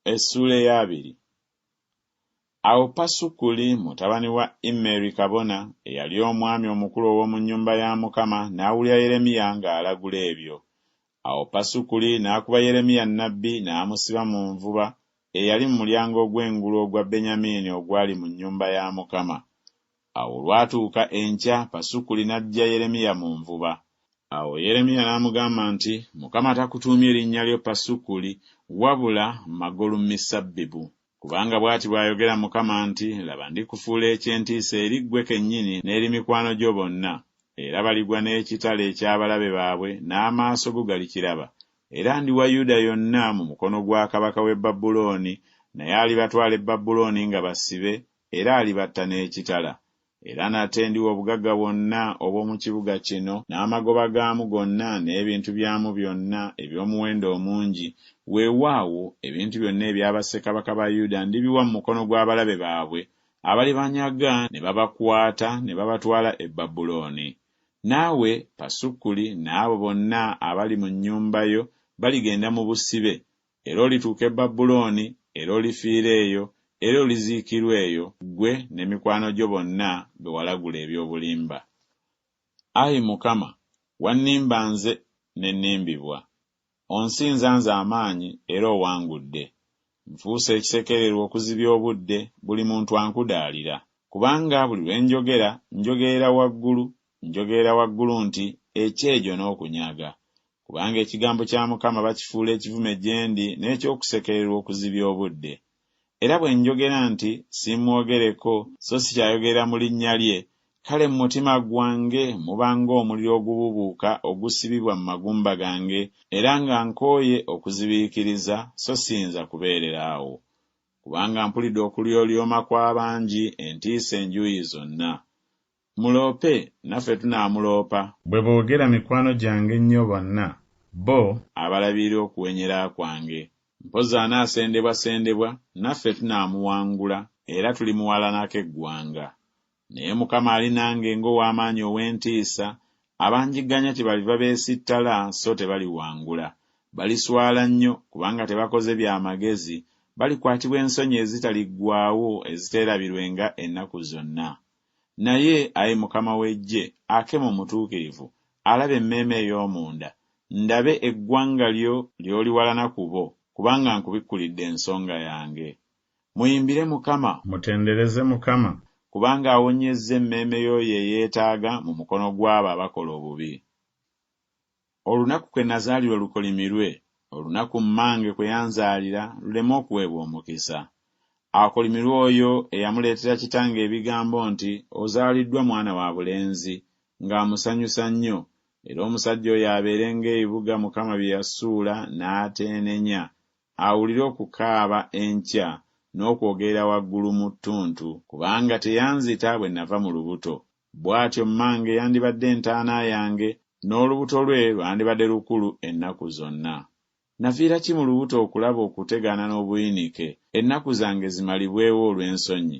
Essula ey'abiri. Awo Pasukuli mutabani wa Immeri kabona eyali omwami omukulu ow'omu nnyumba ya Mukama n'awulira Yeremiya ng'alagula ebyo. Awo Pasukuli n'akuba Yeremiya nnabbi n'amusiba mu nvuba eyali mu mulyango ogw'engulu ogwa Benyamini ogwali mu nnyumba ya Mukama. Awo lwatuuka enkya Pasukuli n'aggya Yeremiya mu nvuba. Awo Yeremiya n'amugamba nti, Mukama takutuumye erinnya lyo Pasukuli wabula Magolumisabbibu. Kubanga bw'ati bw'ayogera Mukama nti, laba ndikufuula eky'entiisa eri ggwe kennyini n'eri mikwano gyo bonna, era baligwa n'ekitala eky'abalabe baabwe n'amaaso go galikiraba. Era ndiwa Yuda yonna mu mukono gwa kabaka w'e Babulooni, naye alibatwala e Babulooni nga basibe, era alibatta n'ekitala. Era nate ndiwa obugagga bwonna obw'omu kibuga kino n'amagoba gaamu gonna n'ebintu byamu byonna eby'omuwendo omungi. Weewaawo ebintu byonna ebya bassekabaka ba Yuda ndibiwa mu mukono gw'abalabe baabwe, abalibanyaga ne babakwata ne babatwala e Babulooni. Naawe Pasukuli n'abo bonna abali mu nnyumba yo baligenda mu busibe, era olituuka e Babulooni, era olifiira eyo, era oliziikirwa eyo, ggwe ne mikwano gyo bonna be walagula eby'obulimba. Ayi Mukama, wannimba nze ne nnimbibwa. Onsinza nze amaanyi era owangudde. Nfuuse ekisekererwa okuzibya obudde, buli muntu ankudaalira. Kubanga buli lwe njogerera waggulu nti ekyejo n'okunyaga. Kubanga ekigambo kya Mukama bakifuula ekivume gye ndi n'eky'okusekererwa okuzibya obudde. Era bwe njogera nti simwogereko so sikyayogera mu linnya lye, kale mu mutima gwange mubanga omuliro ogububuuka ogusibibwa mu magumba gange, era nga nkooye okuzibiikiriza so siyinza kubeerera awo. Kubanga mpulidde okulyolyoma kw'abangi entiisa enjuuyi zonna. Muloope, naffe tunaamuloopa. Bwe boogera mikwano gyange ennyo bonna, bo abalabirira okuwenyera kwange. Mpozi anaasendebwasendebwa, naffe tunaamuwangula, era tulimuwalanako eggwanga. Naye Mukama ali nange ng'ow'amaanyi ow'entiisa, abanjigganya tebaliva beesittala so tebaliwangula. Baliswala nnyo kubanga tebakoze by'amagezi, balikwatibwa ensonyi ezitaliggwaawo eziteerabirwenga ennaku zonna. Naye ayi Mukama w'eggye, akema omutuukirivu, alaba emmeeme ey'omunda, ndabe eggwanga lyo ly'oliwalana ku bo, kubanga nkubikkulidde ensonga yange. Muyimbire Mukama, mutendereze Mukama, kubanga awonyezza emmeeme y'oyo eyeetaaga mu mukono gw'abo abakola obubi. Olunaku kwe nazaalirwa lukolimirwe, olunaku mmange kwe yanzaalira luleme okuweebwa omukisa. Akolimirwe oyo eyamuleetera kitange ebigambo nti, ozaaliddwa mwana wa bulenzi, ng'amusanyusa nnyo, era omusajja oyo abeere ng'ebibuga Mukama bye yasuula n'ateenenya, awulire okukaaba enkya n'okwogerera waggulu mu ttuntu, kubanga teyanzita bwe nava mu lubuto. Bw'atyo mmange yandibadde entaana yange, n'olubuto lwe lwandibadde lukulu ennaku zonna. Nafiira ki mu lubuto okulaba okutegaana n'obuyinike, ennaku zange zimalibwewo olw'ensonyi.